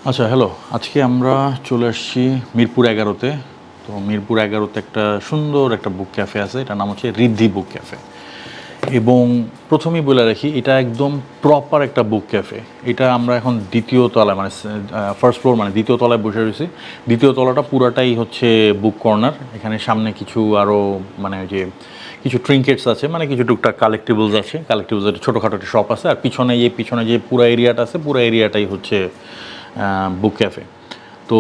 আচ্ছা হ্যালো, আজকে আমরা চলে আসছি মিরপুর ১১-তে। তো মিরপুর ১১-তে একটা সুন্দর একটা বুক ক্যাফে আছে, এটার নাম হচ্ছে ঋদ্ধি বুক ক্যাফে। এবং প্রথমেই বলে রাখি, এটা একদম প্রপার একটা বুক ক্যাফে। এটা আমরা এখন দ্বিতীয় তলায় মানে ফার্স্ট ফ্লোর মানে দ্বিতীয় তলায় বসে রয়েছি। দ্বিতীয় তলাটা পুরাটাই হচ্ছে বুক কর্নার। এখানে সামনে কিছু আরও মানে ওই যে কিছু ট্রিঙ্কেটস আছে, মানে কিছু টুকটাক কালেক্টিবলস আছে, কালেক্টিবলসের ছোটোখাটো একটা শপ আছে। আর পিছনে যে পুরো এরিয়াটা আছে, পুরো এরিয়াটাই হচ্ছে বুক ক্যাফে। তো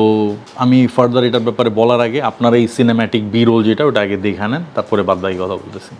আমি ফার্দার এটার ব্যাপারে বলার আগে আপনার এই সিনেম্যাটিক বি রোল যেটা, ওটা আগে দেখে নেন, তারপরে বাদ বাকি কথা বলতেছি।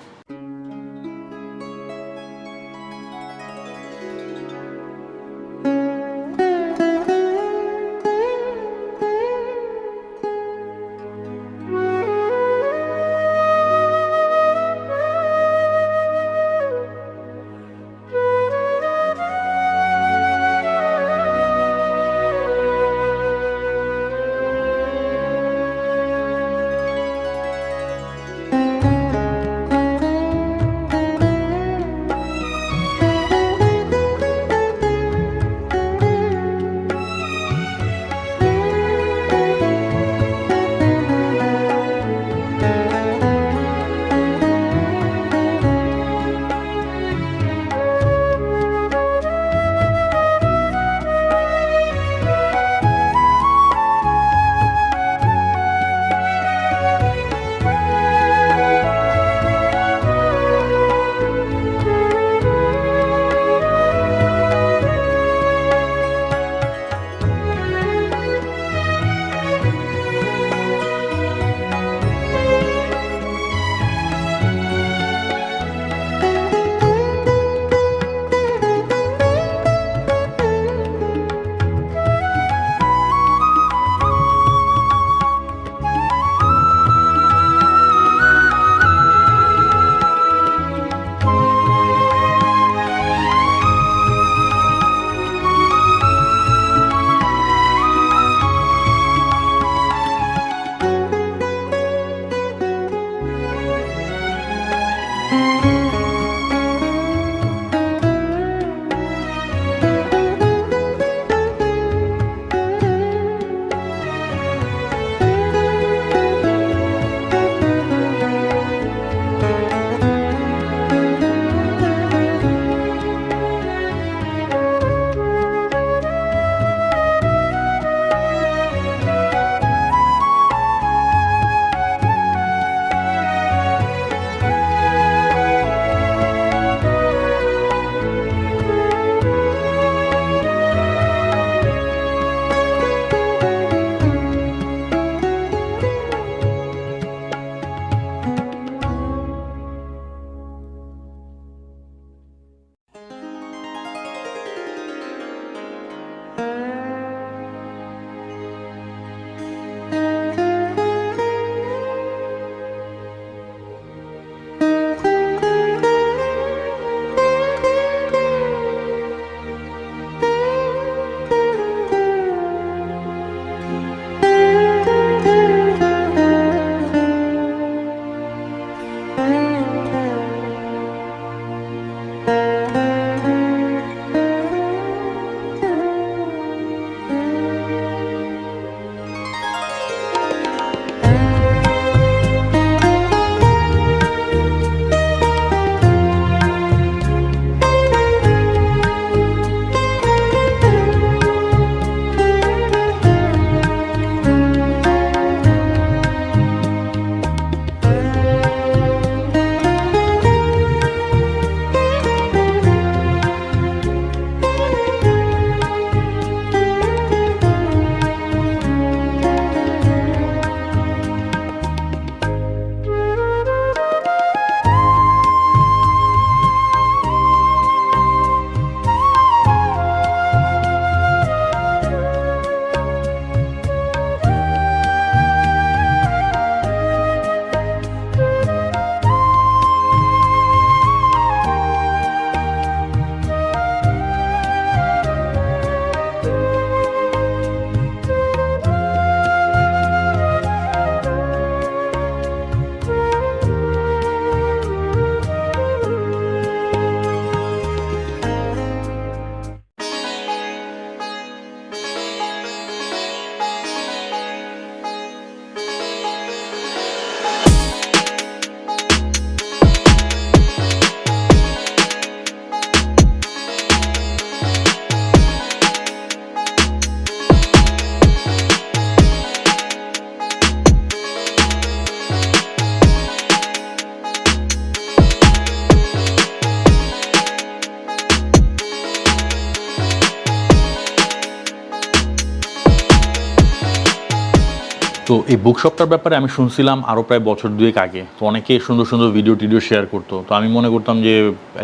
তো এই বুকশপটার ব্যাপারে আমি শুনছিলাম আরও প্রায় বছর দুয়েক আগে, তো অনেকে সুন্দর সুন্দর ভিডিও টিডিও শেয়ার করতো, তো আমি মনে করতাম যে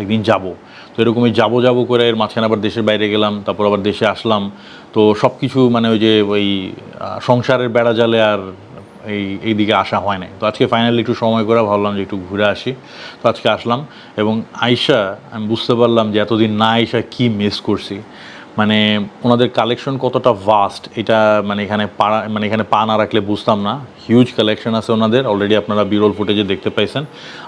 একদিন যাব। তো এরকমই যাব করে এর মাঝখানে আবার দেশের বাইরে গেলাম, তারপর আবার দেশে আসলাম। তো সব কিছু মানে ওই যে ওই সংসারের বেড়া জালে আর এইদিকে আসা হয় নাই। তো আজকে ফাইনালি একটু সময় করে ভাবলাম যে একটু ঘুরে আসি। তো আজকে আসলাম এবং আইসা আমি বুঝতে পারলাম যে এতদিন না আইসা কী মিস করছি। মানে ওনাদের কালেকশন কতটা ভাস্ট এটা মানে এখানে পা না রাখলে বুঝতাম না। হিউজ কালেকশন আছে ওনাদের, অলরেডি আপনারা বিরল ফুটেজে দেখতে পাইছেন।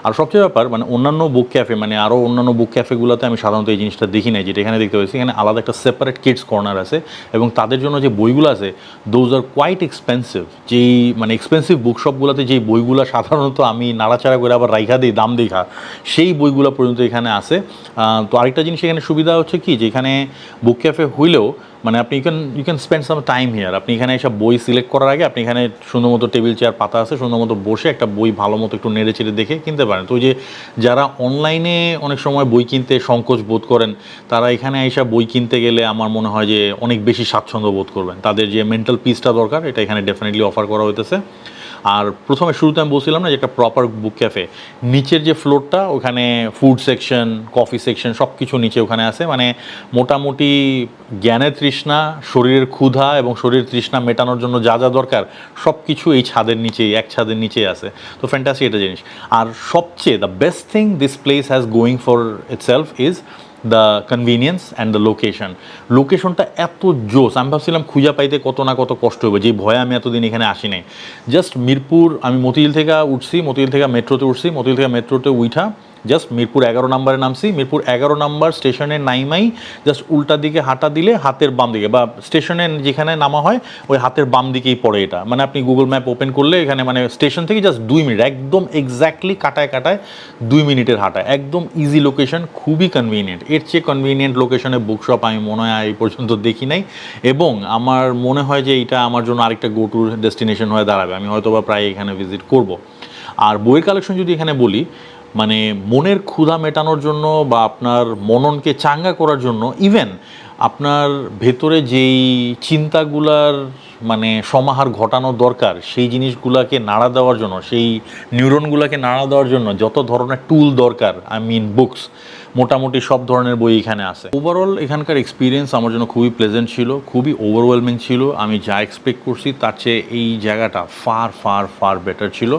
আর সবচেয়ে ব্যাপার মানে অন্যান্য বুক ক্যাফে মানে আরও অন্যান্য বুক ক্যাফেগুলোতে আমি সাধারণত এই জিনিসটা দেখি নাই, যেটা এখানে দেখতে পাচ্ছি। এখানে আলাদা একটা সেপারেট কিডস কর্নার আছে এবং তাদের জন্য যে বইগুলো আছে দোজ আর কোয়াইট এক্সপেন্সিভ। যেই মানে এক্সপেন্সিভ বুকশপগুলোতে যেই বইগুলো সাধারণত আমি নাড়াচাড়া করে আবার রাইখা দিই দাম দেখা, সেই বইগুলো পর্যন্ত এখানে আছে। তো আরেকটা জিনিস এখানে সুবিধা হচ্ছে কি যে এখানে বুক ক্যাফে হইলেও মানে আপনি you can spend some time here. আপনি এখানে এসব বই সিলেক্ট করার আগে আপনি এখানে সুন্দর মতো টেবিল চেয়ার পাতা আছে, সুন্দর মতো বসে একটা বই ভালো মতো একটু নেড়ে চেড়ে দেখে কিনতে পারেন। তো ওই যে যারা অনলাইনে অনেক সময় বই কিনতে সংকোচ বোধ করেন, তারা এখানে এসে বই কিনতে গেলে আমার মনে হয় যে অনেক বেশি স্বাচ্ছন্দ্য বোধ করবেন। তাদের যে মেন্টাল পিসটা দরকার এটা এখানে ডেফিনেটলি অফার করা হইতেছে। আর প্রথমে শুরুতে আমি বলছিলাম না যে একটা প্রপার বুক ক্যাফে, নিচের যে ফ্লোরটা ওখানে ফুড সেকশন, কফি সেকশন সব কিছু নিচে ওখানে আছে। মানে মোটামুটি জ্ঞানের তৃষ্ণা, শরীরের ক্ষুধা এবং শরীরের তৃষ্ণা মেটানোর জন্য যা যা দরকার সব কিছু এই ছাদের নিচেই, এক ছাদের নিচেই আছে। তো ফ্যান্টাসি এটা জিনিস। আর সবচেয়ে the best thing this place has going for itself is the convenience and the লোকেশনটা এত জোস। আমি ভাবছিলাম খুঁজা পাইতে কত না কত কষ্ট হবে, যে ভয়ে আমি এতদিন এখানে আসি নাই। জাস্ট মিরপুর, আমি মতিঝিল থেকে উঠছি, মতিঝিল থেকে মেট্রোতে উঠা জাস্ট মিরপুর 11 নম্বরে নামছি। মিরপুর 11 নম্বর স্টেশনে নাইমাই জাস্ট উল্টা দিকে হাঁটা দিলে হাতের বাম দিকে, বা স্টেশনে যেখানে নামা হয় ওই হাতের বাম দিকেই পড়ে এটা। মানে আপনি গুগল ম্যাপ ওপেন করলে এখানে মানে স্টেশন থেকে জাস্ট 2 মিনিট, একদম এক্স্যাক্টলি কাটায় 2 মিনিটের হাঁটা, একদম ইজি লোকেশন, খুবই কনভিনিয়েন্ট। এর চেয়ে কনভিনিয়েন্ট লোকেশনে বুকশপ আমি মনে হয় এই পর্যন্ত দেখি নাই। এবং আমার মনে হয় যে এটা আমার জন্য আরেকটা গো টু ডেস্টিনেশন হয়ে দাঁড়াবে। আমি হয়তো বা প্রায় এখানে ভিজিট করব। আর বইয়ের কালেকশন যদি এখানে বলি, মানে মনের ক্ষুধা মেটানোর জন্য বা আপনার মননকে চাঙ্গা করার জন্য, ইভেন আপনার ভেতরে যেই চিন্তাগুলার মানে সমাহার ঘটানো দরকার সেই জিনিসগুলোকে নাড়া দেওয়ার জন্য, সেই নিউরনগুলোকে নাড়া দেওয়ার জন্য যত ধরনের টুল দরকার, আই মিন বুকস, মোটামুটি সব ধরনের বই এখানে আছে। ওভারঅল এখানকার এক্সপিরিয়েন্স আমার জন্য খুবই প্লেজেন্ট ছিল, খুবই ওভারওয়েলমিং ছিল। আমি যা এক্সপেক্ট করছি তার চেয়ে এই জায়গাটা ফার ফার ফার বেটার ছিল।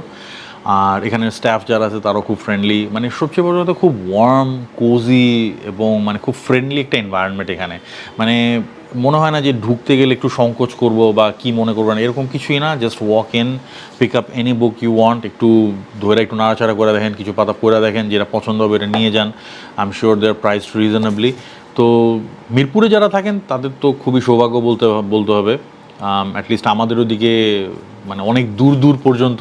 আর এখানে স্টাফ যারা আছে তারাও খুব ফ্রেন্ডলি, মানে সবচেয়ে বড় কথা খুব ওয়ার্ম, কোজি এবং মানে খুব ফ্রেন্ডলি একটা এনভায়রনমেন্ট এখানে। মানে মনে হয় না যে ঢুকতে গেলে একটু সংকোচ করব বা কি মনে করবো না, এরকম কিছুই না। Just walk in, pick up any book you want, একটু ধরে একটু নাড়াচাড়া করে দেখেন, কিছু পাতা পড়ে দেখেন, যেটা পছন্দ হবে এটা নিয়ে যান। I am sure they are priced reasonably. তো মিরপুরে যারা থাকেন তাদের তো খুবই সৌভাগ্য বলতে হবে। অ্যাটলিস্ট আমাদের ওদিকে মানে অনেক দূর পর্যন্ত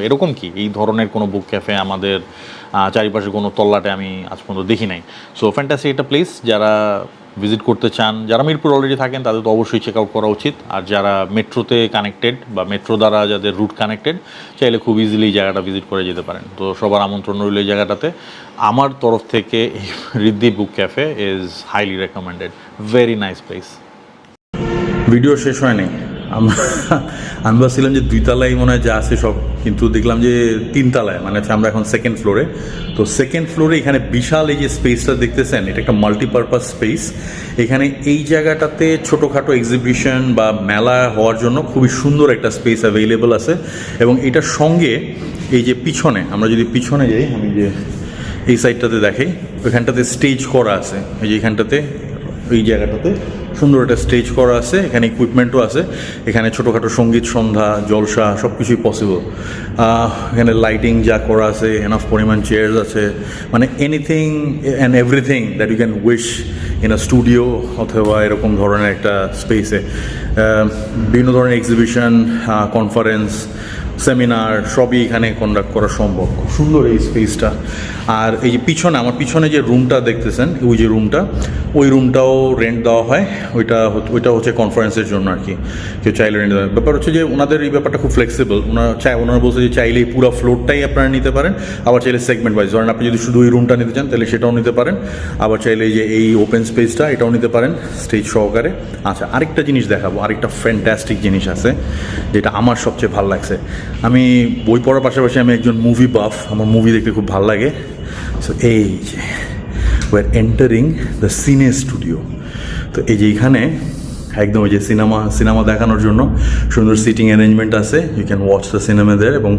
এরকম কি এই ধরনের কোনো বুক ক্যাফে আমাদের চারিপাশে কোনো তল্লাটে আমি আজ পর্যন্ত দেখি নাই। সো ফ্যান্টাসি একটা প্লেস, যারা ভিজিট করতে চান, যারা মিরপুর অলরেডি থাকেন তাদের তো অবশ্যই চেক আউট করা উচিত। আর যারা মেট্রোতে কানেক্টেড বা মেট্রো দ্বারা যাদের রুট কানেক্টেড, চাইলে খুব ইজিলি এই জায়গাটা ভিজিট করে যেতে পারেন। তো সবার আমন্ত্রণ রইল এই জায়গাটাতে। আমার তরফ থেকে Riddhi book cafe is highly recommended, very nice place. Video শেষ হয়নি, আমি ভাবছিলাম যে 2 তলায় মনে হয় যা আছে সব, কিন্তু দেখলাম যে 3 তলায়, মানে আমরা এখন সেকেন্ড ফ্লোরে। তো সেকেন্ড ফ্লোরে এখানে বিশাল এই যে স্পেসটা দেখতেছেন, এটা একটা মাল্টিপারপাস স্পেস। এখানে এই জায়গাটাতে ছোটোখাটো এক্সিবিশন বা মেলা হওয়ার জন্য খুবই সুন্দর একটা স্পেস অ্যাভেলেবল আছে। এবং এটার সঙ্গে এই যে পিছনে, আমরা যদি পিছনে যাই, আমি যে এই সাইডটাতে দেখাই, ওইখানটাতে স্টেজ করা আছে। এই যে এখানটাতে, এই জায়গাটাতে সুন্দর একটা স্টেজ করা আছে, এখানে ইকুইপমেন্টও আছে। এখানে ছোটোখাটো সঙ্গীত সন্ধ্যা, জলসা সব কিছুই পসিবল। এখানে লাইটিং যা করা আছে, এনাফ পরিমাণ চেয়ার্স আছে, মানে anything and everything that you can wish in a studio অথবা এরকম ধরনের একটা স্পেসে। বিভিন্ন ধরনের এক্সিবিশন, কনফারেন্স, সেমিনার সবই এখানে কন্ডাক্ট করা সম্ভব। খুব সুন্দর এই স্পেসটা। আর এই যে পিছনে, আমার পিছনে যে রুমটা দেখতেছেন, ওই যে রুমটা, ওই রুমটাও রেন্ট দেওয়া হয়। ওইটা হচ্ছে কনফারেন্সের জন্য আর কি, কেউ চাইলে রেন্ট দেওয়া। ব্যাপার হচ্ছে যে ওনাদের এই ব্যাপারটা খুব ফ্লেক্সিবল। ওনারা বলছে যে চাইলে পুরো ফ্লোরটাই আপনারা নিতে পারেন, আবার চাইলে সেগমেন্ট ওয়াইজ, ধরেন আপনি যদি শুধু ওই রুমটা নিতে চান তাহলে সেটাও নিতে পারেন, আবার চাইলে যে এই ওপেন স্পেসটা এটাও নিতে পারেন স্টেজ সহকারে। আচ্ছা, আরেকটা জিনিস দেখাবো, আরেকটা ফ্যান্টাস্টিক জিনিস আছে যেটা আমার সবচেয়ে ভালো লাগছে। আমি বই পড়ার পাশাপাশি আমি একজন মুভি বাফ, আমার মুভি দেখতে খুব ভালো লাগে। সো এই যে ওয়ার এন্টারিং দ্য সিনে স্টুডিও। তো এই যে এখানে একদম ওই যে সিনেমা দেখানোর জন্য সুন্দর সিটিং অ্যারেঞ্জমেন্ট আছে, you can watch the cinema there, এবং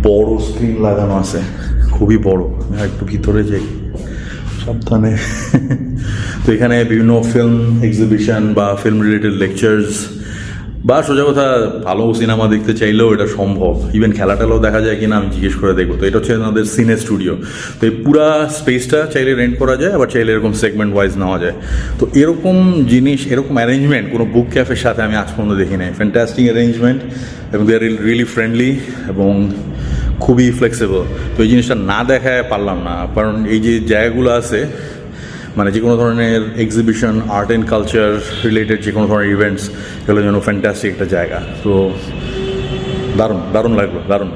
বড় স্ক্রিন লাগানো আছে, খুবই বড়। একটু ভিতরে যাই, সাবধানে। তো এখানে বিভিন্ন ফিল্ম এক্সিবিশন বা ফিল্ম রিলেটেড লেকচার্স বা সোজা কথা ভালো সিনেমা দেখতে চাইলেও এটা সম্ভব। ইভেন খেলাটাও দেখা যায় কিনা আমি জিজ্ঞেস করে দেখবো। তো এটা হচ্ছে আমাদের সিনে স্টুডিও। তো এই পুরা স্পেসটা চাইলে রেন্ট করা যায়, আবার চাইলে এরকম সেগমেন্ট ওয়াইজ নেওয়া যায়। তো এরকম জিনিস, এরকম অ্যারেঞ্জমেন্ট কোনো বুক ক্যাফের সাথে আমি আজ পর্যন্ত দেখি নাই। ফ্যান্টাস্টিক অ্যারেঞ্জমেন্ট, এবং দে আর রিয়েলি ফ্রেন্ডলি এবং খুবই ফ্লেক্সিবল। তো এই জিনিসটা না দেখায় পারলাম না, কারণ এই যে জায়গাগুলো আছে, মানে যে কোনো ধরনের exhibition, art and culture related যে কোনো ধরনের ইভেন্টস, এগুলো যেন ফ্যান্টাস্টিক একটা জায়গা। তো দারুণ লাগলো, দারুণ।